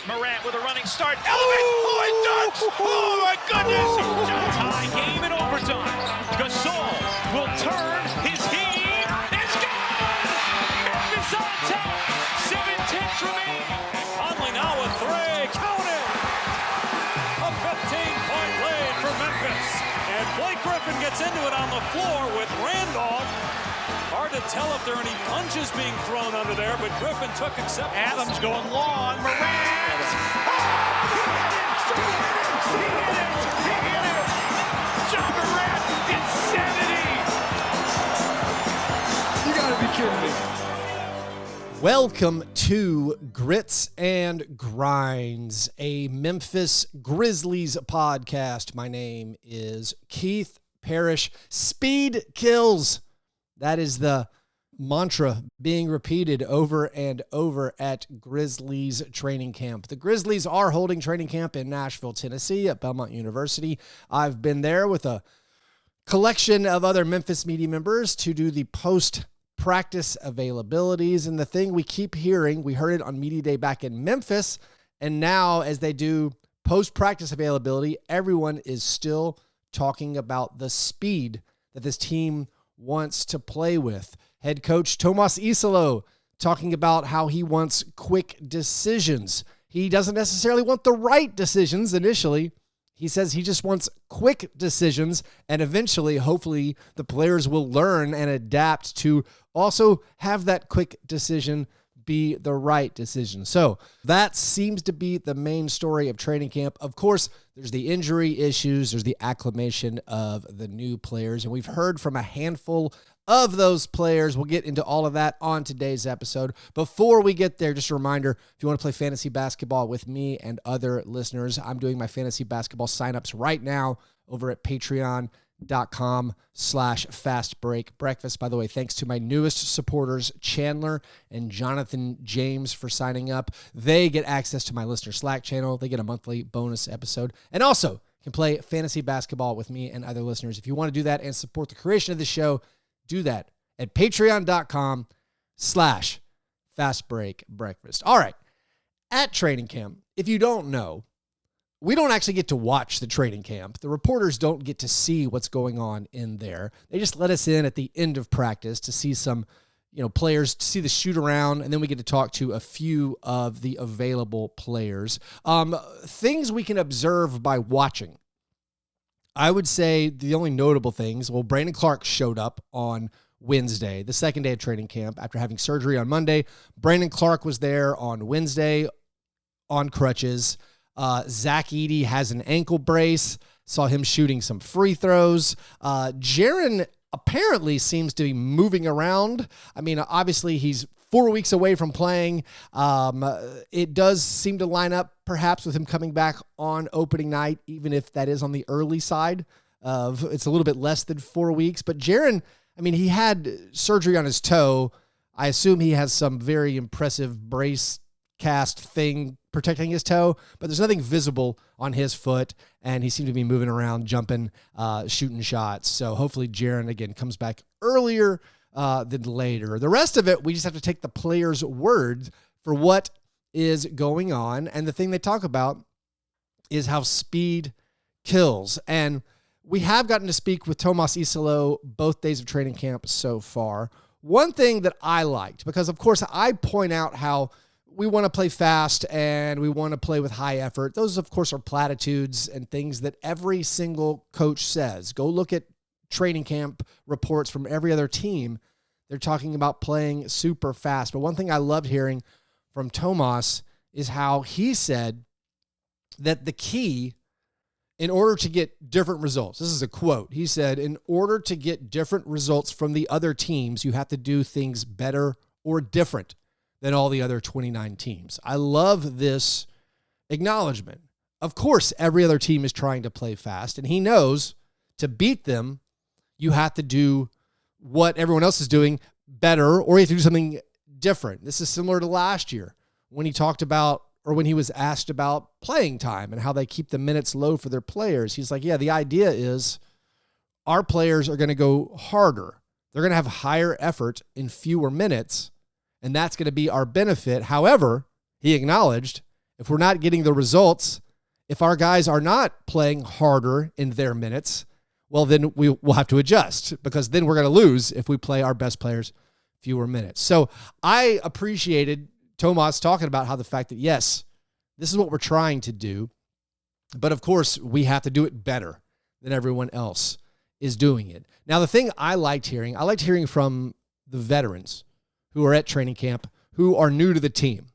Morant with a running start. Elevates. Oh, my goodness. Tie game in overtime. Gasol will turn. His heat is gone. Memphis on top. 7-10 remaining. Conley now with three. Counted. A 15-point lead for Memphis. And Blake Griffin gets into it on the floor with Randolph. Hard to tell if there are any punches being thrown under there, but Griffin took acceptance. Adams going long. Morant. He hit it. John Morant. Insanity. You gotta be kidding me. Welcome to Grits and Grinds, a Memphis Grizzlies podcast. My name is Keith Parrish. Speed kills. That is the mantra being repeated over and over at Grizzlies training camp. The Grizzlies are holding training camp in Nashville, Tennessee at Belmont University. I've been there with a collection of other Memphis media members to do the post-practice availabilities. And the thing we keep hearing, we heard it on Media Day back in Memphis, and now as they do post-practice availability, everyone is still talking about the speed that this team wants to play with. Head coach Tuomas Iisalo talking about how he wants quick decisions. He doesn't necessarily want the right decisions initially. He says he just wants quick decisions, and eventually, hopefully, the players will learn and adapt to also have that quick decision be the right decision. So that seems to be the main story of training camp. Of course, there's the injury issues, there's the acclimation of the new players, and we've heard from a handful of those players. We'll get into all of that on today's episode. Before we get there, just a reminder, if you want to play fantasy basketball with me and other listeners, I'm doing my fantasy basketball signups right now over at patreon.com/fastbreakbreakfast. By the way, thanks to my newest supporters, Chandler and Jonathan James, for signing up. They get access to my listener Slack channel. They get a monthly bonus episode, and also can play fantasy basketball with me and other listeners. If you want to do that and support the creation of the show, do that at patreon.com/fastbreakbreakfast. All right. At training camp, if you don't know, we don't actually get to watch the training camp. The reporters don't get to see what's going on in there. They just let us in at the end of practice to see some, players, to see the shoot around, and then we get to talk to a few of the available players. Things we can observe by watching. I would say the only notable things, Brandon Clark showed up on Wednesday, the second day of training camp after having surgery on Monday. Brandon Clark was there on Wednesday on crutches. Zach Edey has an ankle brace. Saw him shooting some free throws. Jaren apparently seems to be moving around. I mean, obviously he's 4 weeks away from playing. It does seem to line up perhaps with him coming back on opening night, even if that is on the early side of, it's a little bit less than 4 weeks. But Jaren, I mean, he had surgery on his toe. I assume he has some very impressive brace cast thing protecting his toe, but there's nothing visible on his foot, and he seemed to be moving around, jumping, shooting shots. So hopefully Jaren, again, comes back earlier than later. The rest of it, we just have to take the players' word for what is going on, and the thing they talk about is how speed kills. And we have gotten to speak with Tuomas Iisalo both days of training camp so far. One thing that I liked, because of course I point out how we want to play fast and we want to play with high effort. Those, of course, are platitudes and things that every single coach says. Go look at training camp reports from every other team. They're talking about playing super fast. But one thing I loved hearing from Tuomas is how he said that the key, in order to get different results, this is a quote. He said, in order to get different results from the other teams, you have to do things better or different than all the other 29 teams. I love this acknowledgement. Of course, every other team is trying to play fast, and he knows to beat them, you have to do what everyone else is doing better, or you have to do something different. This is similar to last year when he talked about, or when he was asked about playing time and how they keep the minutes low for their players. He's like, yeah, the idea is our players are going to go harder. They're going to have higher effort in fewer minutes, and that's going to be our benefit. However, he acknowledged If we're not getting the results, if our guys are not playing harder in their minutes, well, then we'll have to adjust, because then we're going to lose if we play our best players fewer minutes. So I appreciated Tuomas talking about how the fact that, yes, this is what we're trying to do, but of course we have to do it better than everyone else is doing it. Now, the thing I liked hearing from the veterans who are at training camp, who are new to the team.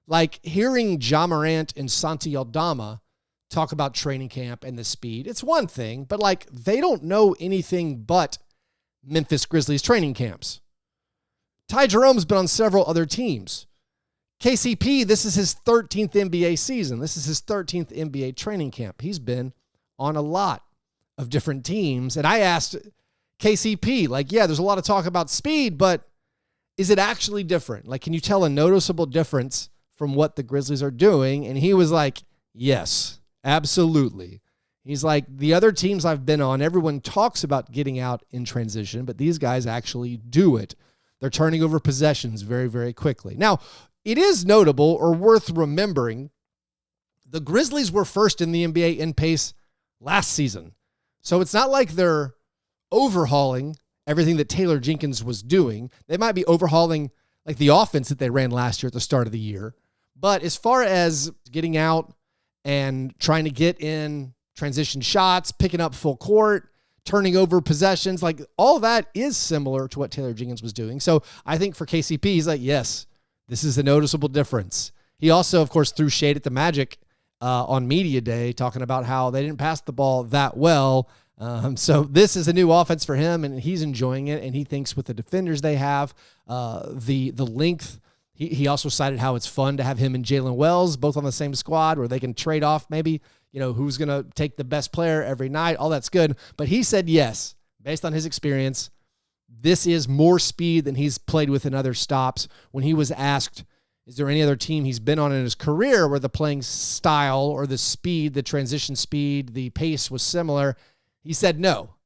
Like hearing Ja Morant and Santi Aldama talk about training camp and the speed. It's one thing, but like they don't know anything but Memphis Grizzlies training camps. Ty Jerome's been on several other teams. KCP, this is his 13th NBA season. This is his 13th NBA training camp. He's been on a lot of different teams. And I asked KCP, like, yeah, there's a lot of talk about speed, but is it actually different? Like, can you tell a noticeable difference from what the Grizzlies are doing? And he was like, yes, absolutely. He's like, the other teams I've been on, everyone talks about getting out in transition, but these guys actually do it. They're turning over possessions very, very quickly. Now, it is notable or worth remembering, the Grizzlies were first in the NBA in pace last season. So it's not like they're overhauling everything that Taylor Jenkins was doing. They might be overhauling like the offense that they ran last year at the start of the year. But as far as getting out and trying to get in transition shots, picking up full court, turning over possessions, like all that is similar to what Taylor Jenkins was doing. So I think for KCP, he's like, yes, this is a noticeable difference. He also, of course, threw shade at the Magic on Media Day, talking about how they didn't pass the ball that well. So this is a new offense for him, and he's enjoying it. And he thinks with the defenders they have, the length. He also cited how it's fun to have him and Jalen Wells both on the same squad, where they can trade off maybe, who's going to take the best player every night. All that's good. But he said yes, based on his experience, this is more speed than he's played with in other stops. When he was asked, is there any other team he's been on in his career where the playing style or the speed, the transition speed, the pace was similar, he said no.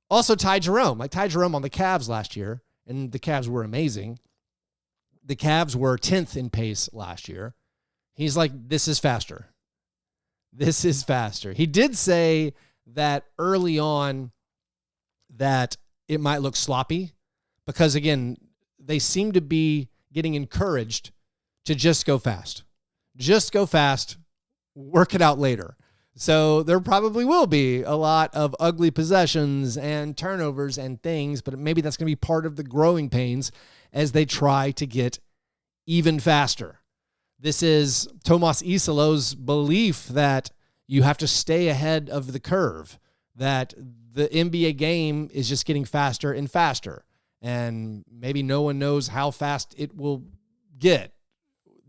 Also, Ty Jerome on the Cavs last year, and the Cavs were amazing. The Cavs were 10th in pace last year. He's like, this is faster. This is faster. He did say that early on that it might look sloppy because, again, they seem to be getting encouraged to just go fast. Just go fast, work it out later. So there probably will be a lot of ugly possessions and turnovers and things, but maybe that's going to be part of the growing pains as they try to get even faster. This is Tuomas Iisalo's belief that you have to stay ahead of the curve, that the NBA game is just getting faster and faster, and maybe no one knows how fast it will get.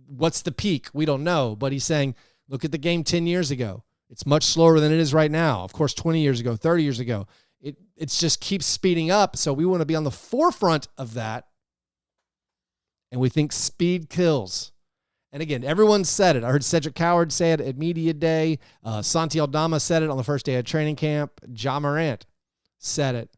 What's the peak? We don't know, but he's saying, look at the game 10 years ago. It's much slower than it is right now. Of course, 20 years ago, 30 years ago, it's just keeps speeding up. So we want to be on the forefront of that. And we think speed kills. And again, everyone said it. I heard Cedric Coward say it at Media Day. Santi Aldama said it on the first day of training camp. Ja Morant said it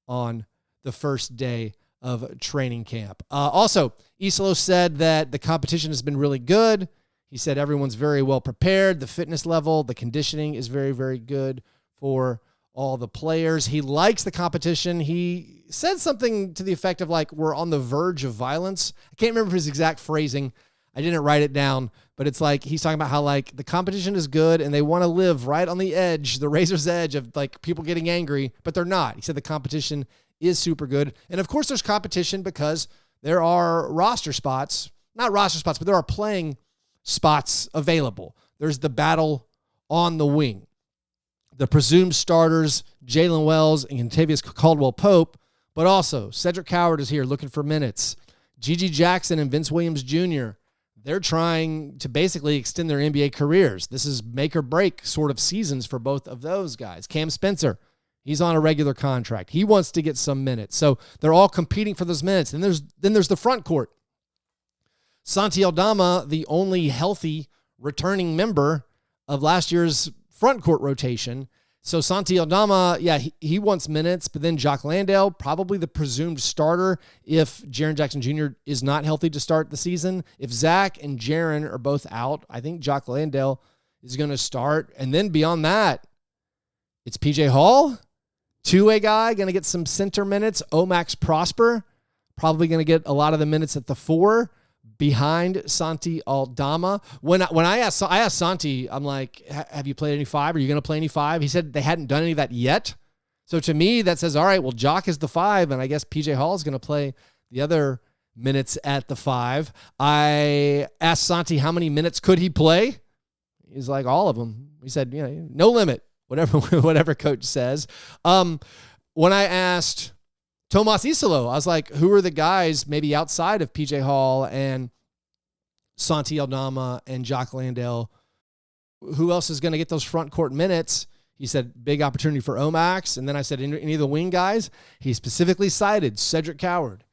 on the first day of training camp. Also, Iisalo said that the competition has been really good. He said everyone's very well prepared. The fitness level, the conditioning is very, very good for all the players. He likes the competition. He said something to the effect of like, we're on the verge of violence. I can't remember his exact phrasing. I didn't write it down, but it's like he's talking about how like the competition is good and they want to live right on the edge, the razor's edge of like people getting angry, but they're not. He said the competition is super good. And of course there's competition because there are not roster spots, but there are playing spots available. There's the battle on the wing. The presumed starters, Jalen Wells and Kentavious Caldwell-Pope, but also Cedric Coward is here looking for minutes. Gigi Jackson and Vince Williams Jr., they're trying to basically extend their NBA careers. This is make or break sort of seasons for both of those guys. Cam Spencer, he's on a regular contract. He wants to get some minutes. So they're all competing for those minutes. And then there's the front court. Santi Aldama, the only healthy returning member of last year's front court rotation, So Santi Aldama, he wants minutes, but then Jock Landale, probably the presumed starter if Jaren Jackson Jr. is not healthy to start the season. If Zach and Jaren are both out, I think Jock Landale is going to start. And then beyond that, it's PJ Hall, two-way guy, going to get some center minutes. Omax Prosper, probably going to get a lot of the minutes at the 4 behind Santi Aldama. When I asked Santi, I'm like, have you played any 5? Are you going to play any 5? He said they hadn't done any of that yet. So to me, that says, all right, well, Jock is the 5, and I guess PJ Hall is going to play the other minutes at the 5. I asked Santi how many minutes could he play. He's like, all of them. He said, no limit, whatever coach says. When I asked Tuomas Iisalo, I was like, who are the guys maybe outside of PJ Hall and Santi Aldama and Jock Landale? Who else is going to get those front court minutes? He said, big opportunity for Omax. And then I said, any of the wing guys? He specifically cited Cedric Coward.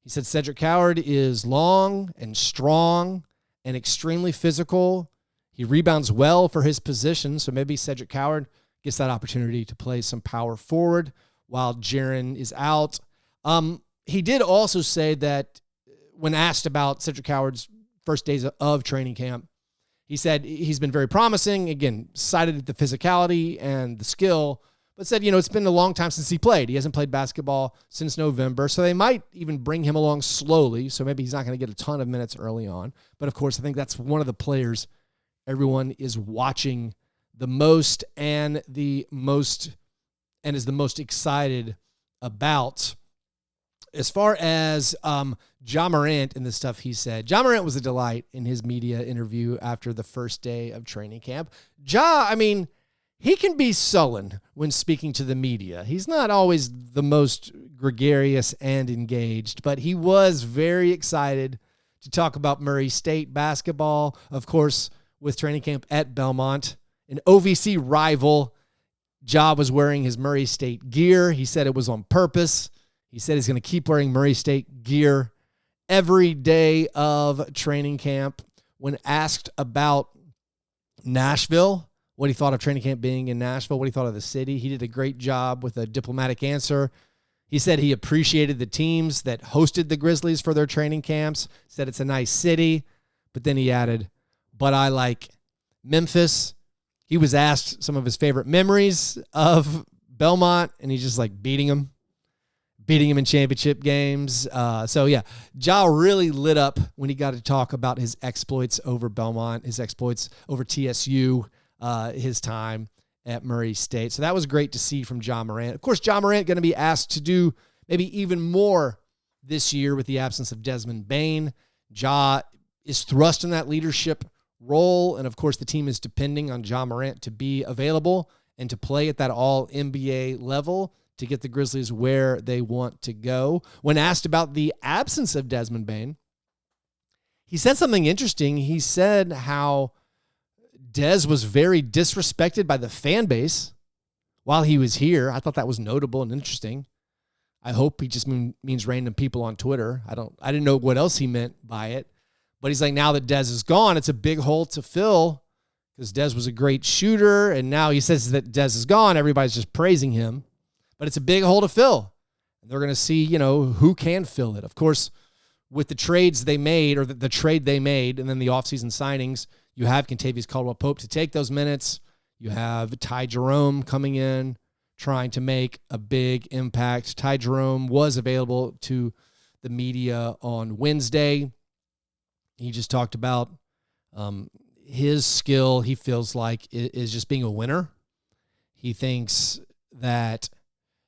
He said Cedric Coward is long and strong and extremely physical. He rebounds well for his position. So maybe Cedric Coward gets that opportunity to play some power forward while Jaren is out. He did also say that when asked about Cedric Coward's first days of training camp, he said he's been very promising, again, cited the physicality and the skill, but said, it's been a long time since he played. He hasn't played basketball since November, so they might even bring him along slowly, so maybe he's not going to get a ton of minutes early on. But, of course, I think that's one of the players everyone is watching the most and is the most excited about. As far as Ja Morant and the stuff he said, Ja Morant was a delight in his media interview after the first day of training camp. He can be sullen when speaking to the media. He's not always the most gregarious and engaged, but he was very excited to talk about Murray State basketball. Of course, with training camp at Belmont, an OVC rival. Ja was wearing his Murray State gear. He said it was on purpose. He said he's going to keep wearing Murray State gear every day of training camp. When asked about Nashville, what he thought of training camp being in Nashville, what he thought of the city, he did a great job with a diplomatic answer. He said he appreciated the teams that hosted the Grizzlies for their training camps, said it's a nice city, but then he added, but I like Memphis. He was asked some of his favorite memories of Belmont, and he's just like beating him in championship games. Ja really lit up when he got to talk about his exploits over Belmont, his exploits over TSU, his time at Murray State. So that was great to see from Ja Morant. Of course, Ja Morant going to be asked to do maybe even more this year with the absence of Desmond Bane. Ja is thrust in that leadership role, and of course the team is depending on Ja Morant to be available and to play at that all-NBA level to get the Grizzlies where they want to go. When asked about the absence of Desmond Bane, he said something interesting. He said how Des was very disrespected by the fan base while he was here. I thought that was notable and interesting. I hope he just means random people on Twitter. I didn't know what else he meant by it. But he's like, now that Des is gone, it's a big hole to fill because Des was a great shooter. And now he says that Des is gone. Everybody's just praising him. But it's a big hole to fill. And they're going to see, who can fill it. Of course, with the trades they made, or the trade they made, and then the offseason signings, you have Kentavious Caldwell-Pope to take those minutes. You have Ty Jerome coming in, trying to make a big impact. Ty Jerome was available to the media on Wednesday. He just talked about his skill, he feels like, is just being a winner. He thinks that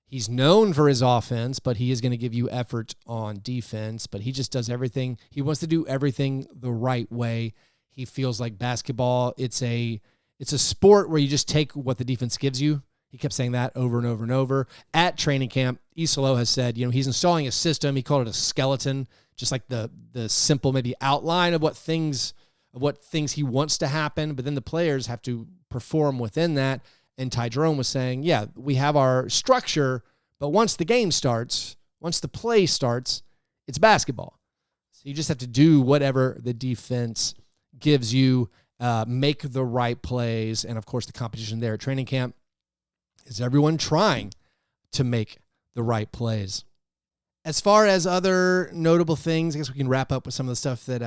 he's known for his offense, but he is going to give you effort on defense. But he just does everything. He wants to do everything the right way. He feels like basketball, it's a sport where you just take what the defense gives you. He kept saying that over and over and over. At training camp, Iisalo has said, he's installing a system. He called it a skeleton, just like the simple maybe outline of what things he wants to happen, but then the players have to perform within that. And Ty Jerome was saying, yeah, we have our structure, but once the game starts, once the play starts, it's basketball. So you just have to do whatever the defense gives you, make the right plays, and of course the competition there at training camp Is everyone trying to make the right plays? As far as other notable things, I guess we can wrap up with some of the stuff that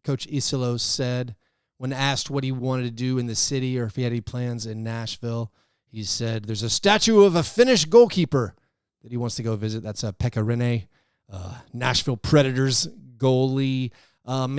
Coach Iisalo said when asked what he wanted to do in the city or if he had any plans in Nashville. He said there's a statue of a Finnish goalkeeper that he wants to go visit. That's Pekka Rinne, Nashville Predators goalie.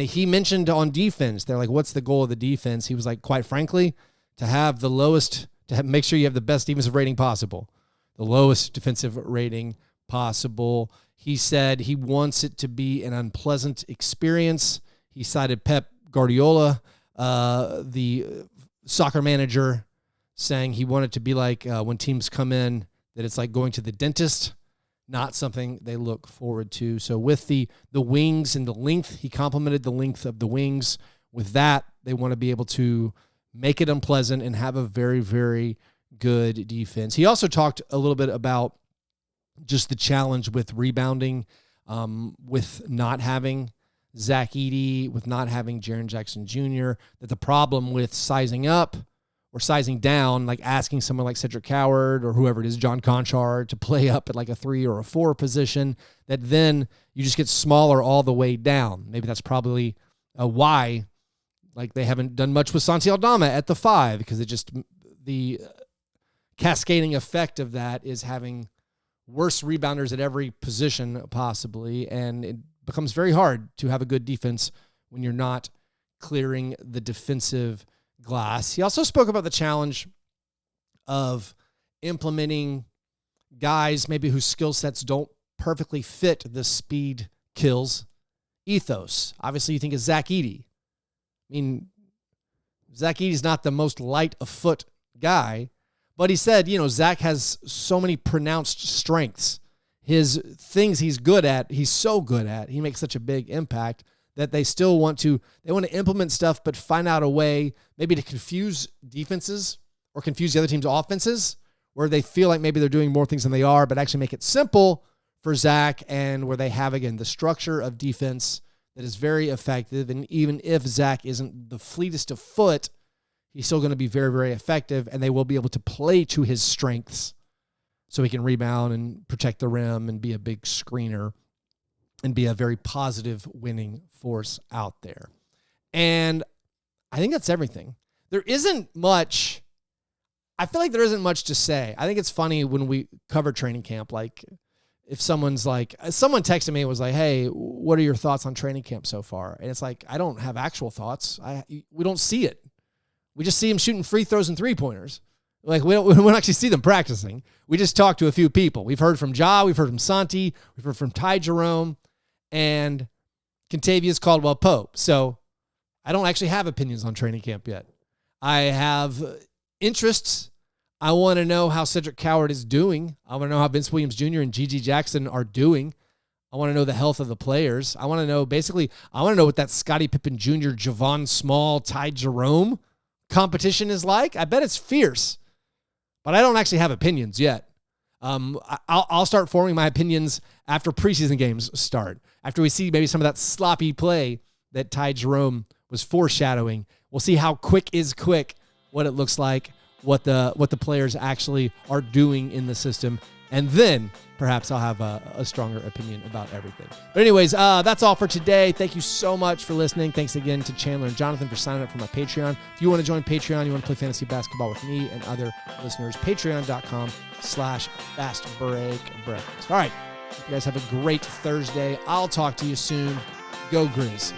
He mentioned on defense, they're like, what's the goal of the defense? He was like, quite frankly, to have the lowest, make sure you have the best defensive rating possible, the lowest defensive rating possible. He said he wants it to be an unpleasant experience. He cited Pep Guardiola, the soccer manager, saying he wanted to be like when teams come in, that it's like going to the dentist, not something they look forward to. So with the wings and the length, he complimented the length of the wings. With that, they want to be able to make it unpleasant and have a very, very good defense. He also talked a little bit about just the challenge with rebounding, with not having Zach Edey, with not having Jaren Jackson Jr., that the problem with sizing up or sizing down, like asking someone like Cedric Coward or whoever it is, John Conchar, to play up at like a 3 or a 4 position, that then you just get smaller all the way down. Maybe that's probably why like they haven't done much with Santi Aldama at the 5, because it just, the cascading effect of that is having worse rebounders at every position possibly, and it becomes very hard to have a good defense when you're not clearing the defensive glass. He also spoke about the challenge of implementing guys maybe whose skill sets don't perfectly fit the speed kills ethos. Obviously, you think of Zach Edey. I mean, Zach Edey's not the most light of foot guy, but he said, Zach has so many pronounced strengths. His things he's good at, he's so good at. He makes such a big impact that they still want to implement stuff, but find out a way maybe to confuse defenses or confuse the other team's offenses, where they feel like maybe they're doing more things than they are, but actually make it simple for Zach, and where they have, again, the structure of defense that is very effective. And even if Zach isn't the fleetest of foot, he's still going to be very, very effective, and they will be able to play to his strengths so he can rebound and protect the rim and be a big screener and be a very positive winning force out there. And I think that's everything. There isn't much. I feel like there isn't much to say. I think it's funny when we cover training camp, like if someone texted me and was like, hey, what are your thoughts on training camp so far? And it's like, I don't have actual thoughts. We don't see it. We just see them shooting free throws and 3-pointers. Like we don't actually see them practicing. We just talk to a few people. We've heard from Jock, we've heard from Santi, we've heard from Jerome, and Kentavious, Caldwell-Pope. So I don't actually have opinions on training camp yet. I have interests. I want to know how Cedric Coward is doing. I want to know how Vince Williams Jr. and Gigi Jackson are doing. I want to know the health of the players. I want to know what that Scottie Pippen Jr., Javon Small, Jerome competition is like. I bet it's fierce, but I don't actually have opinions yet. I'll start forming my opinions after preseason games start. After we see maybe some of that sloppy play that Jerome was foreshadowing, we'll see how quick is quick, what it looks like, what the players actually are doing in the system, and then perhaps I'll have a stronger opinion about everything. But anyways, that's all for today. Thank you so much for listening. Thanks again to Chandler and Jonathan for signing up for my Patreon. If you want to join Patreon, you want to play fantasy basketball with me and other listeners, patreon.com/fastbreakbreakfast. All right. You guys have a great Thursday. I'll talk to you soon. Go Grizz.